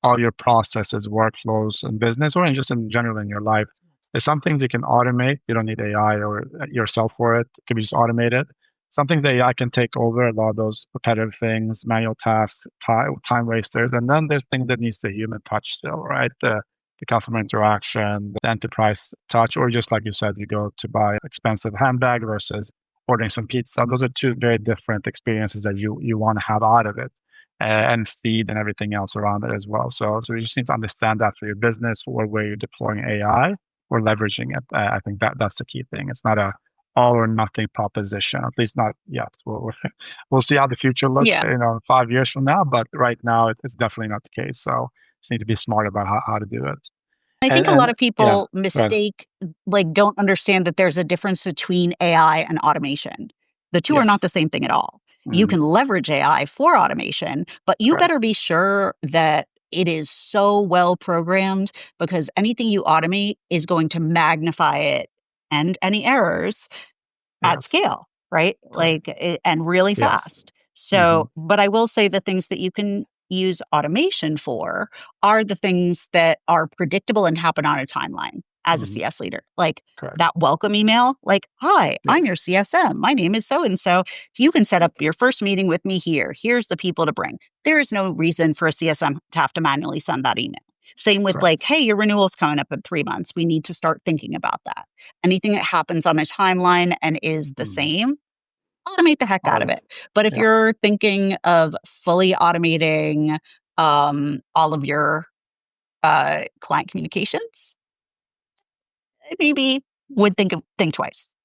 all your processes, workflows in business or in just in general in your life. There's some things you can automate. You don't need AI or yourself for it. It can be just automated. Some things that AI can take over, a lot of those repetitive things, manual tasks, time wasters. And then there's things that needs the human touch still, right? The customer interaction, the enterprise touch, or just like you said, you go to buy an expensive handbag versus ordering some pizza. Those are two very different experiences that you want to have out of it, and speed and everything else around it as well. So you just need to understand that for your business or where you're deploying AI or leveraging it. I think that's the key thing. It's not a all or nothing proposition, at least not yet. We'll see how the future looks, Yeah. 5 years from now. But right now, it's definitely not the case. So just need to be smart about how to do it. I think a And lot of yeah, people go ahead. mistake, like, don't understand that there's a difference between AI and automation. The two are not Yes. the same thing at all. You Hmm. can leverage AI for automation, but you Correct. better be sure that it is so well programmed, because anything you automate is going to magnify it and any errors at Yes. scale, right? Correct. And really Yes. fast. Hmm. So, but I will say the things that you can use automation for are the things that are predictable and happen on a timeline as a Hmm. CS leader. Like Correct. that welcome email, like, hi, I'm your Yes. CSM. My name is so and so. You can set up your first meeting with me here. Here's the people to bring. There is no reason for a CSM to have to manually send that email. Same with, like, Correct. hey, your renewal's coming up in 3 months. We need to start thinking about that. Anything that happens on a timeline and is the Hmm. same, automate the heck out of Automate. it. But if Yeah. you're thinking of fully automating all of your client communications, maybe would think twice.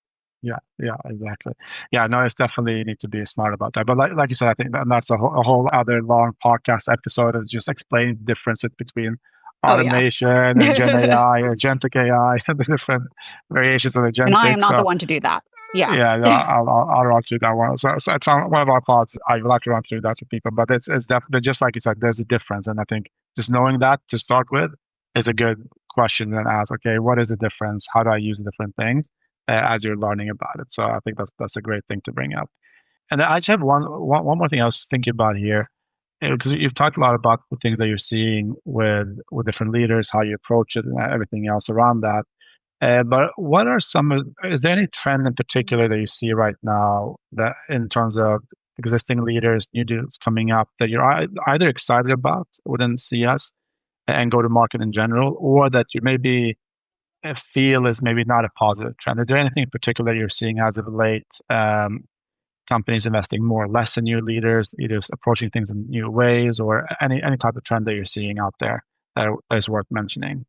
Yeah, yeah, exactly. Yeah, no, it's definitely you need to be smart about that. But like you said, I think that's a whole other long podcast episode is just explaining the differences between Oh yeah. automation and Gen AI or agentic AI, the different variations of And I agentic. am not the So one to do that. Yeah. yeah, no, I'll run through that one. So it's on one of our pods. I would like to run through that to people, but it's definitely just like you said. There's a difference, and I think just knowing that to start with is a good question and ask. Okay, what is the difference? How do I use different things as you're learning about it? So I think that's a great thing to bring up. And then I just have one more thing I was thinking about here, because you've talked a lot about the things that you're seeing with different leaders, how you approach it, and everything else around that. But what are is there any trend in particular that you see right now that in terms of existing leaders, new deals coming up that you're either excited about within CS and go to market in general, or that you maybe feel is maybe not a positive trend? Is there anything in particular you're seeing as of late? Companies investing more or less in new leaders, either approaching things in new ways, or any type of trend that you're seeing out there that is worth mentioning?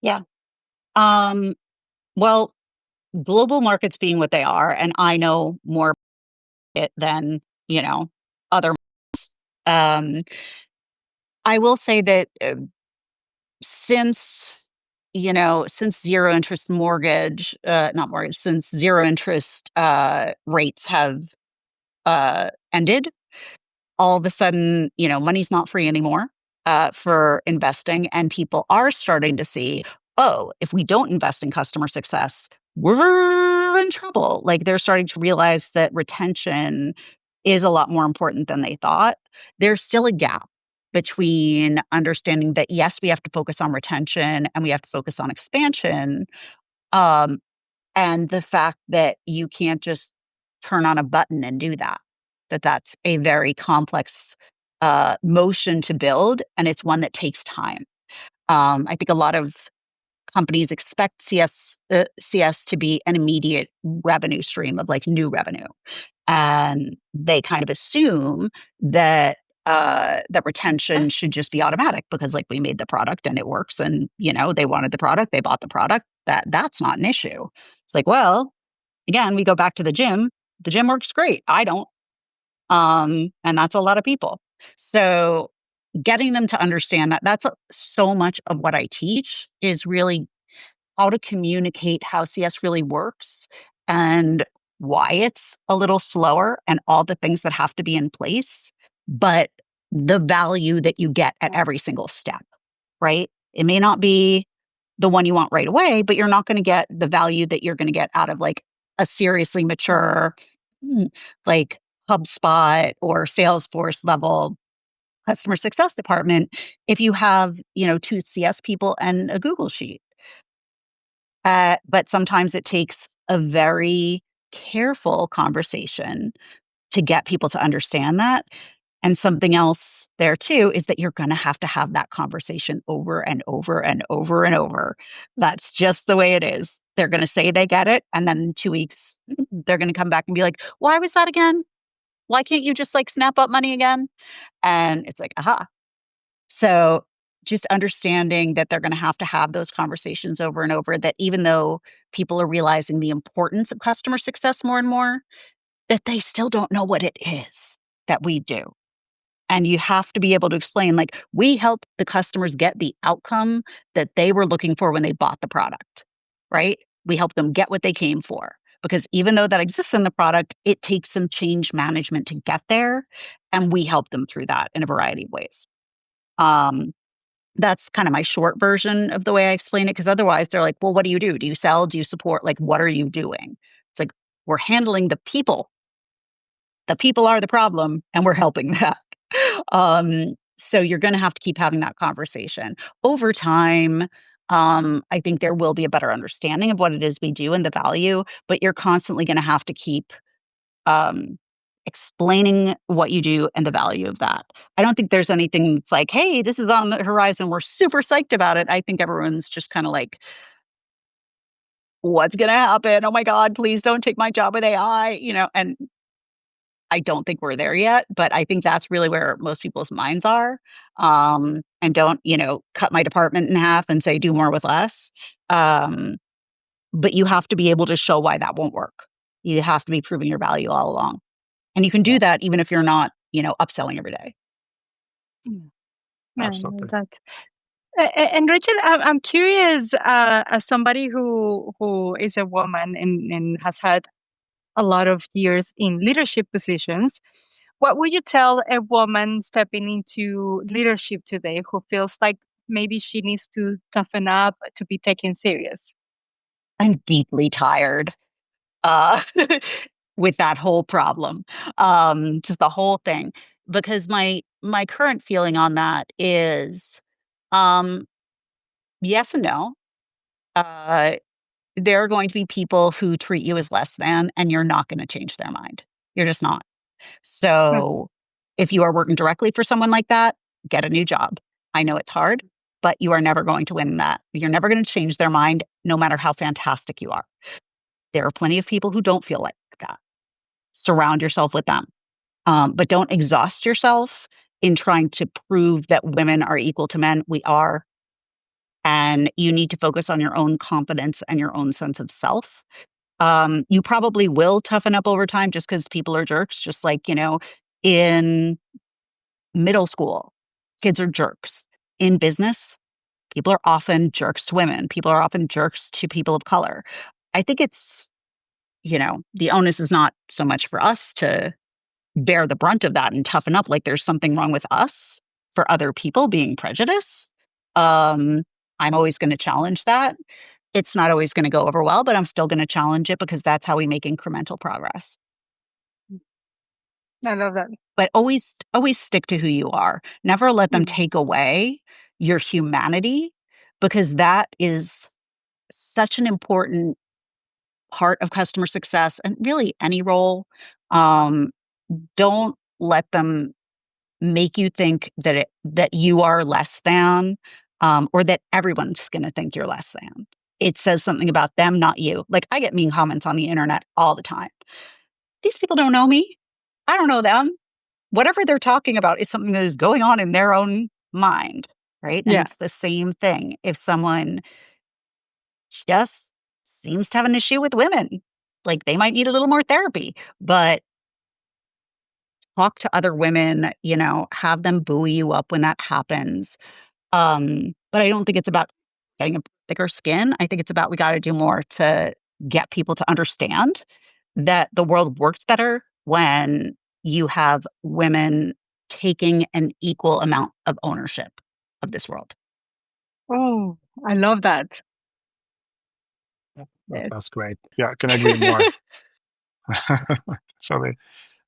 Yeah. Um, well, global markets being what they are, and I know more it than, other um, I will say that since since zero interest mortgage, not mortgage, since zero interest rates have ended, all of a sudden, money's not free anymore for investing. And people are starting to see, oh, if we don't invest in customer success, we're in trouble. Like they're starting to realize that retention is a lot more important than they thought. There's still a gap between understanding that, yes, we have to focus on retention and we have to focus on expansion. Um, and the fact that you can't just turn on a button and do that, that's a very complex, motion to build, and it's one that takes time. I think a lot of companies expect CS to be an immediate revenue stream of, like, new revenue, and they kind of assume that, that retention should just be automatic because, like, we made the product and it works and, they wanted the product, they bought the product, that's not an issue. It's like, well, again, we go back to the gym. The gym works great. I don't. And that's a lot of people. So getting them to understand that so much of what I teach is really how to communicate how CS really works and why it's a little slower and all the things that have to be in place. But the value that you get at every single step, right? It may not be the one you want right away, but you're not going to get the value that you're going to get out of like a seriously mature, like HubSpot or Salesforce level customer success department if you have, two CS people and a Google sheet. But sometimes it takes a very careful conversation to get people to understand that. And something else there too is that you're going to have that conversation over and over and over and over. That's just the way it is. They're going to say they get it. And then in 2 weeks, they're going to come back and be like, why was that again? Why can't you just like snap up money again? And it's like, aha. So just understanding that they're going to have those conversations over and over, that even though people are realizing the importance of customer success more and more, that they still don't know what it is that we do. And you have to be able to explain, like, we help the customers get the outcome that they were looking for when they bought the product, right? We help them get what they came for. Because even though that exists in the product, it takes some change management to get there. And we help them through that in a variety of ways. That's kind of my short version of the way I explain it. Because otherwise, they're like, well, what do you do? Do you sell? Do you support? Like, what are you doing? It's like, we're handling the people. The people are the problem, and we're helping that. So you're going to have to keep having that conversation. Over time, I think there will be a better understanding of what it is we do and the value, but you're constantly going to have to keep explaining what you do and the value of that. I don't think there's anything that's like, hey, this is on the horizon. We're super psyched about it. I think everyone's just kind of like, what's going to happen? Oh my God, please don't take my job with AI, and I don't think we're there yet, but I think that's really where most people's minds are. And don't, cut my department in half and say, do more with less. But you have to be able to show why that won't work. You have to be proving your value all along. And you can do that even if you're not, upselling every day. I know Absolutely. that. And Rachel, I'm curious, as somebody who is a woman and has had a lot of years in leadership positions, what would you tell a woman stepping into leadership today who feels like maybe she needs to toughen up to be taken serious? I'm deeply tired uh, with that whole problem, just the whole thing. Because my current feeling on that is, um, yes and no. Uh, there are going to be people who treat you as less than, and you're not going to change their mind. You're just not. Mm. So if you are working directly for someone like that, get a new job. I know it's hard, but you are never going to win that. You're never going to change their mind, no matter how fantastic you are. There are plenty of people who don't feel like that. Surround yourself with them. But don't exhaust yourself in trying to prove that women are equal to men. We are. And you need to focus on your own confidence and your own sense of self. You probably will toughen up over time just because people are jerks, just like, in middle school, kids are jerks. In business, people are often jerks to women. People are often jerks to people of color. I think it's, the onus is not so much for us to bear the brunt of that and toughen up like there's something wrong with us for other people being prejudiced. Um, I'm always going to challenge that. It's not always going to go over well, but I'm still going to challenge it because that's how we make incremental progress. I love that. But always stick to who you are. Never let them Mm. take away your humanity, because that is such an important part of customer success and really any role. Um, don't let them make you think that you are less than, or that everyone's going to think you're less than. It says something about them, not you. Like, I get mean comments on the internet all the time. These people don't know me. I don't know them. Whatever they're talking about is something that is going on in their own mind, right? And Yeah. it's the same thing if someone just seems to have an issue with women. Like, they might need a little more therapy, but talk to other women, have them buoy you up when that happens. But I don't think it's about getting a thicker skin. I think it's about, we got to do more to get people to understand that the world works better when you have women taking an equal amount of ownership of this world. Oh, I love that. That's great. Yeah, I can agree more. Definitely.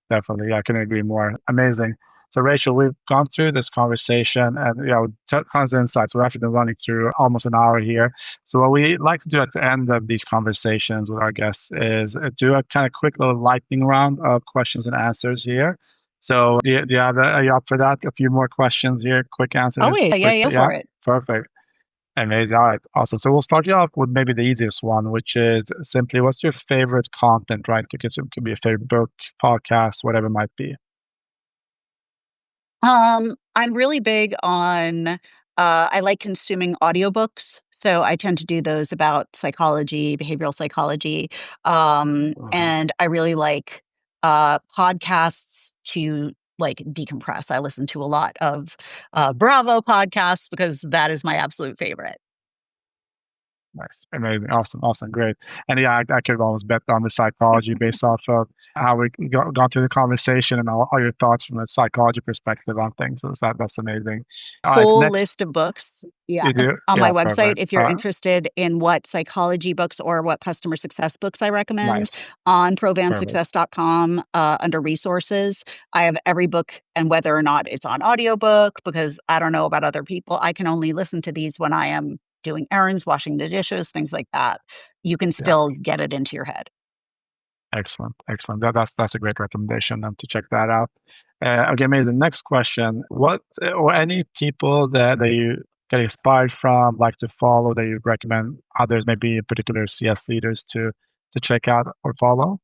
Definitely. Yeah, I couldn't agree more. Amazing. So, Rachel, we've gone through this conversation and, tons of insights. We've actually been running through almost an hour here. So, what we like to do at the end of these conversations with our guests is do a kind of quick little lightning round of questions and answers here. So, are you up for that? A few more questions here, quick Oh, answers, wait, yeah, quick, yeah, go yeah, for it. perfect. Amazing. All right. Awesome. So we'll start you off with maybe the easiest one, which is simply what's your favorite content, right? To consume could be a favorite book, podcast, whatever it might be. I'm really big on, I like consuming audiobooks, so I tend to do those about psychology, behavioral psychology, Mhm. and I really like, podcasts to, like, decompress. I listen to a lot of, Bravo podcasts because that is my absolute favorite. Nice. Amazing. Awesome. Awesome. Great. And yeah, I could have almost bet on the psychology based off of how we gone through the conversation and all your thoughts from a psychology perspective on things. So that's amazing. All right. Whole Next, list of books, yeah, you do? on my Yeah, website, perfect. if you're interested in what psychology books or what customer success books I recommend, Nice. on Perfect. provansuccess.com, under resources, I have every book and whether or not it's on audiobook, because I don't know about other people, I can only listen to these when I am doing errands, washing the dishes, things like that. You can Yeah. still get it into your head. Excellent, excellent. That's a great recommendation to check that out. Okay, amazing. Next question: What or any people that you get inspired from, like to follow, that you recommend others, maybe particular CS leaders to check out or follow?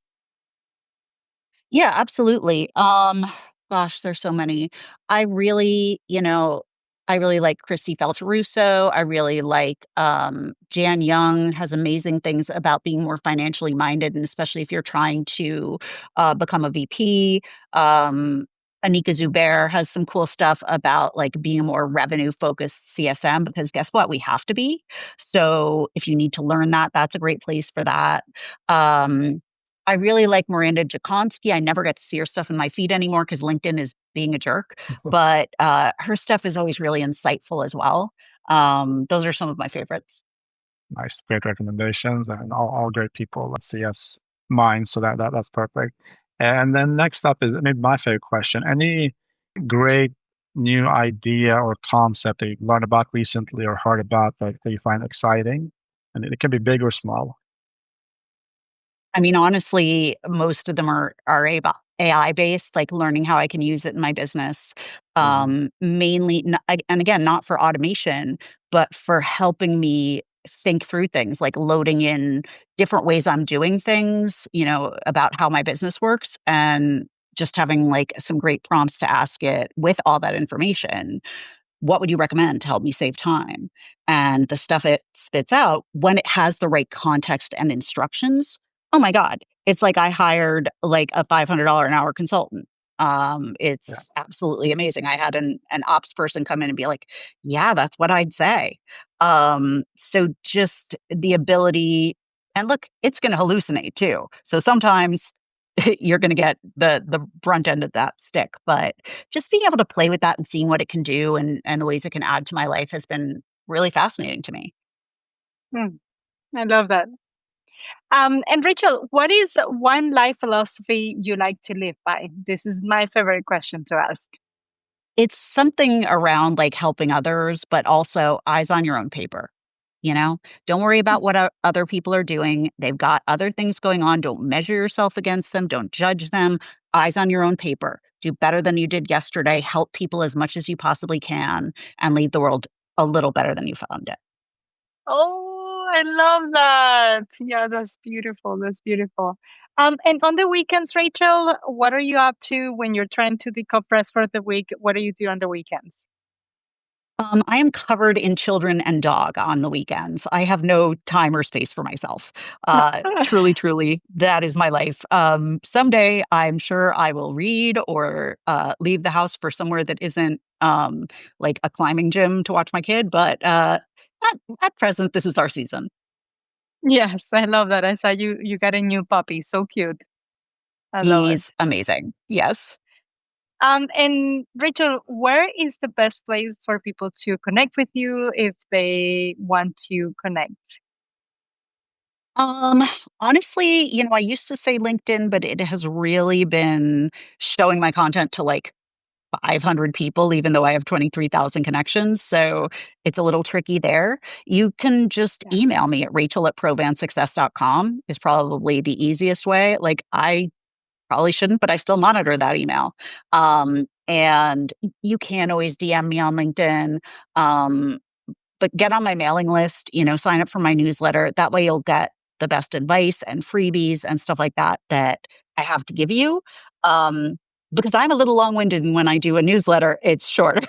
Yeah, absolutely. Gosh, there's so many. I really, I really like Christy Russo. I really like Jan Young has amazing things about being more financially minded, and especially if you're trying to become a VP. Um, Anika Zubair has some cool stuff about like being a more revenue focused CSM because guess what? We have to be. So if you need to learn that, that's a great place for that. Um, I really like Miranda Jaconski. I never get to see her stuff in my feed anymore because LinkedIn is being a jerk, but, her stuff is always really insightful as well. Those are some of my favorites. Nice, great recommendations, and all great people. Let's CS minds, so that's perfect. And then next up is maybe my favorite question: Any great new idea or concept that you've learned about recently or heard about that you find exciting? And it can be big or small. I mean, honestly, most of them are AI based, like learning how I can use it in my business. Mhm. Mainly, and again, not for automation, but for helping me think through things, like loading in different ways I'm doing things, about how my business works, and just having like some great prompts to ask it with all that information. What would you recommend to help me save time? And the stuff it spits out, when it has the right context and instructions, oh my god, it's like I hired like a $500 an hour consultant. Yeah, It's absolutely amazing. I had an ops person come in and be like, "Yeah, that's what I'd say." So just the ability, and look, it's gonna hallucinate too. So sometimes you're gonna get the brunt end of that stick, but just being able to play with that and seeing what it can do and the ways it can add to my life has been really fascinating to me. Mm, I love that. And Rachel, what is one life philosophy you like to live by? This is my favorite question to ask. It's something around, like, helping others, but also eyes on your own paper, you know? Don't worry about what other people are doing. They've got other things going on. Don't measure yourself against them. Don't judge them. Eyes on your own paper. Do better than you did yesterday. Help people as much as you possibly can, and leave the world a little better than you found it. Oh, I love that. Yeah, that's beautiful. That's beautiful. And on the weekends, Rachel, what are you up to when you're trying to decompress for the week? What do you do on the weekends? I am covered in children and dog on the weekends. I have no time or space for myself. Truly, truly, that is my life. Someday, I'm sure I will read or leave the house for somewhere that isn't like a climbing gym to watch my kid. But at present, this is our season. Yes, I love that. I saw you got a new puppy. So cute. I love it. He's amazing. Yes. And Rachel, where is the best place for people to connect with you if they want to connect? Um, Honestly, I used to say LinkedIn, but it has really been showing my content to like 500 people, even though I have 23,000 connections. So it's a little tricky there. You can just Yeah. email me at rachel@provansuccess.com is probably the easiest way. Like I probably shouldn't, but I still monitor that email. And you can always DM me on LinkedIn. Um, but get on my mailing list, sign up for my newsletter. That way you'll get the best advice and freebies and stuff like that that I have to give you. Um, because I'm a little long-winded and when I do a newsletter, it's shorter.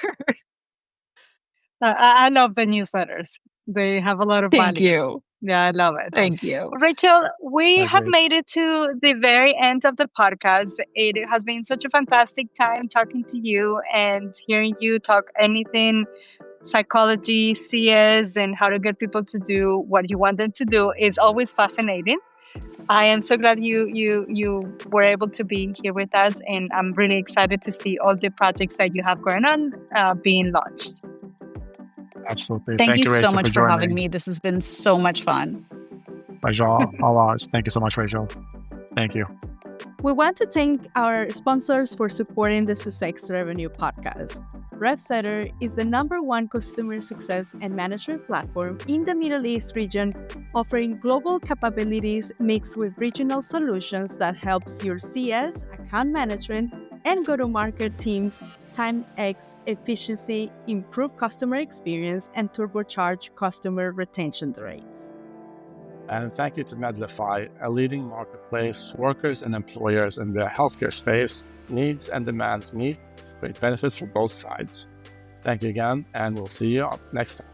I love the newsletters. They have a lot of Thank value. you. Yeah, I love it. Thank you. Rachel, we So have great. made it to the very end of the podcast. It has been such a fantastic time talking to you and hearing you talk anything psychology, CS, and how to get people to do what you want them to do is always fascinating. I am so glad you were able to be here with us, and I'm really excited to see all the projects that you have going on being launched. Absolutely. Thank Thank you you, so Rachel, much for for having joining. me. This has been so much fun. Pleasure all ours. Thank you so much, Rachel. Thank you. We want to thank our sponsors for supporting the Success Revenue podcast. RevSetter is the #1 customer success and management platform in the Middle East region, offering global capabilities mixed with regional solutions that helps your CS, account management, and go-to-market teams 10x efficiency, improve customer experience, and turbocharge customer retention rates. And thank you to Medlify, a leading marketplace for workers and employers in the healthcare space. Needs and demands meet, great benefits for both sides. Thank you again, and we'll see you next time.